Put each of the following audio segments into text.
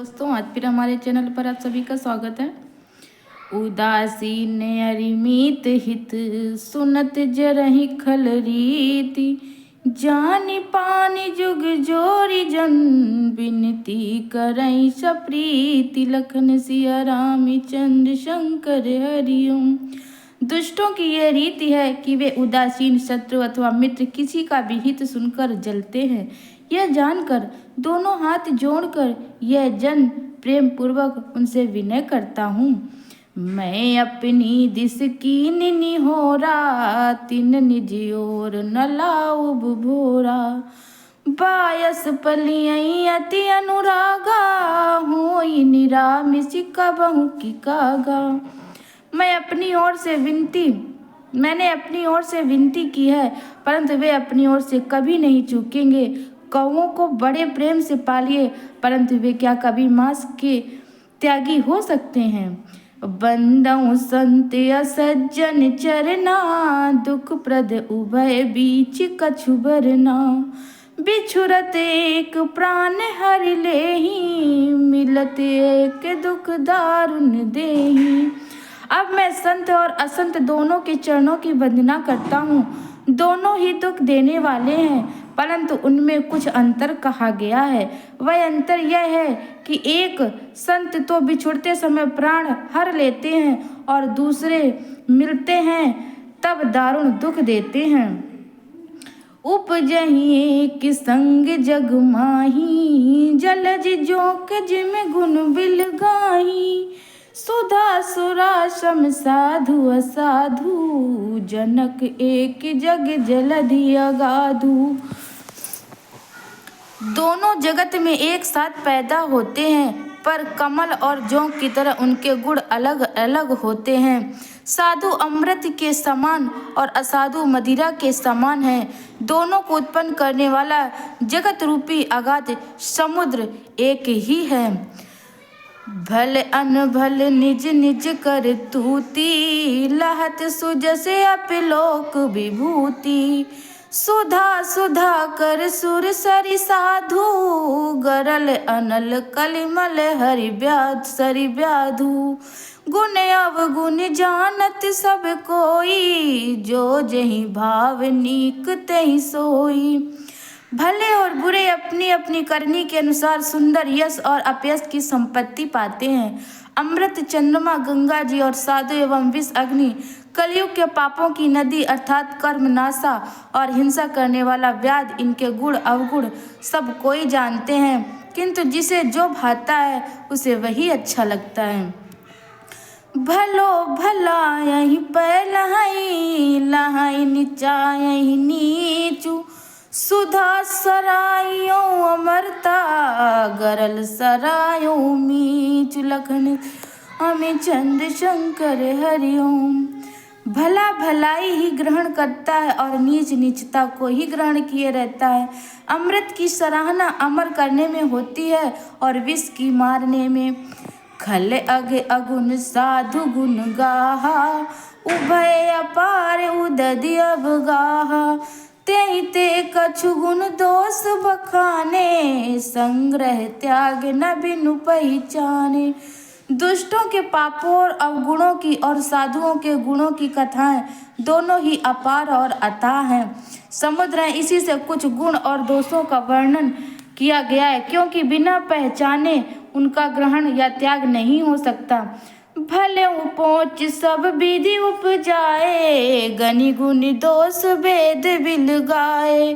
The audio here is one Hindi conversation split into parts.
दोस्तों, आज फिर हमारे चैनल पर आप सभी का स्वागत है। उदासीन अरिमित हित सुनत जरहि खल रीति, जानि पानि जुग जोरी जन बिनती करई सप्रीति, लखन सिया रामचंद्र शंकर हरिओम। दुष्टों की यह रीति है कि वे उदासीन शत्रु अथवा मित्र किसी का भी हित सुनकर जलते हैं। यह जानकर दोनों हाथ जोड़कर यह जन प्रेम पूर्वक उनसे विनय करता हूँ। मैं अपनी दिस कीन निहोरा, तिन निज ओर न लाऊं भोरा। बायस पलियई अति अनुरागा, होई निरामिष कबहु की कागा। मैंने अपनी ओर से विनती की है, परंतु वे अपनी ओर से कभी नहीं चूकेंगे। कौओं को बड़े प्रेम से पालिए, परंतु वे क्या कभी मांस के त्यागी हो सकते हैं। बंदऊ संत असज्जन चरना, दुख प्रद उभय बीच कछु बरना। बिछुरत एक प्राण हरि लेहि, मिलत एक दुख दारुण देहि। अब मैं संत और असंत दोनों के चरणों की वंदना करता हूँ। दोनों ही दुख देने वाले हैं, परंतु उनमें कुछ अंतर कहा गया है। वह अंतर यह है कि एक संत तो बिछुड़ते समय प्राण हर लेते हैं और दूसरे मिलते हैं तब दारुण दुख देते हैं। उपजहि एक संग जग माही, जलज जोक जिम गुण बिल गाही। सुधा सुरा सम साधु असाधु, जनक एक जग जलधि अगाधु। दोनों जगत में एक साथ पैदा होते हैं, पर कमल और जोंक की तरह उनके गुण अलग अलग होते हैं। साधु अमृत के समान और असाधु मदिरा के समान है। दोनों को उत्पन्न करने वाला जगत रूपी अगाध समुद्र एक ही है। भल अनभल निज निज कर तूती, लहत सुजसे अपिलोक विभूति। सुधा सुधा कर सुर सरि साधु, गरल अनल कलिमल हरि ब्याध सरि ब्याधु। गुण अवगुण जानत सब कोई, जो जहि भाव नीक तहि सोई। भले और बुरे अपनी अपनी करनी के अनुसार सुंदर यश और अपयश की संपत्ति पाते हैं। अमृत चंद्रमा गंगा जी और साधु एवं विष अग्नि कलयुग के पापों की नदी अर्थात कर्म नाशा और हिंसा करने वाला व्याध, इनके गुण अवगुण सब कोई जानते हैं, किंतु जिसे जो भाता है उसे वही अच्छा लगता है। भलो भला यही पहलहाई, लहाई नीचा यही नीचू। सुधा सरायो अमरता, गरल सरायो मीचु। लखन हमें चंद्र शंकर हरिओम। भला भलाई ही ग्रहण करता है और नीच नीचता को ही ग्रहण किए रहता है। अमृत की सराहना अमर करने में होती है और विष की मारने में। खल अग अगुन साधु गुण गाहा, उभय अपार उदधि अवगाहा। ते कछु गुण दोष बखाने, संग्रह त्याग न बिनु पहचाने। दुष्टों के पापों और अवगुणों की और साधुओं के गुणों की कथाएं दोनों ही अपार और अथाह हैं। समुद्र है, इसी से कुछ गुण और दोषों का वर्णन किया गया है, क्योंकि बिना पहचाने उनका ग्रहण या त्याग नहीं हो सकता। भले पहुँच सब विधि उपजाए, गनि गुनि दोष वेद बिल गाए।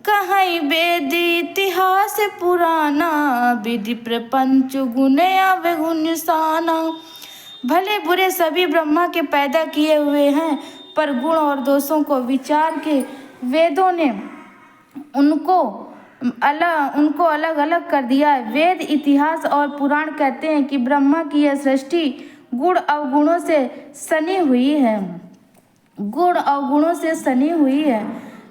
कहीं वेद इतिहास पुराना, विधि प्रपंच गुण अवगुण साना। भले बुरे सभी ब्रह्मा के पैदा किए हुए हैं, पर गुण और दोषों को विचार के वेदों ने उनको अलग अलग कर दिया है। वेद इतिहास और पुराण कहते हैं कि ब्रह्मा की यह सृष्टि गुण अवगुणों से सनी हुई है।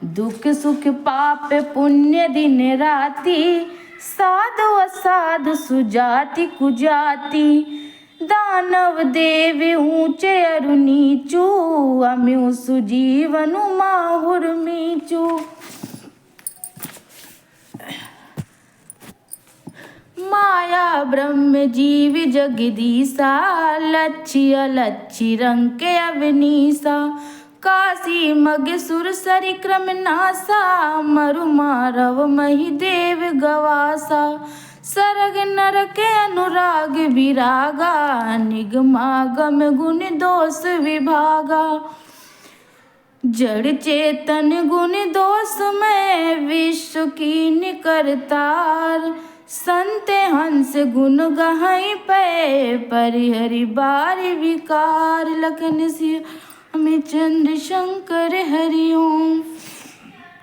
दुख सुख पाप पुण्य दिन राति, साधु असाधु सुजाति कुजाति। दानव देव ऊंचे अरु नीचू, अम्यु सुजीवनु माहुर मीचू। माया ब्रह्म जीव जगदीसा, लच्छी अलच्छी रंग के अवनीसा। काशी मगसुर सरि क्रम नासा, मरु मारव मही देव गवासा। सरग नरक अनुराग विरागा, निगमागम गुण दोष विभागा। जड़ चेतन गुण दोष में विश्व कीन करतार। संत हंस गुण गहई पे, परिहरि बार विकार। लखन सिंह में चंद्र शंकर हरि ओम।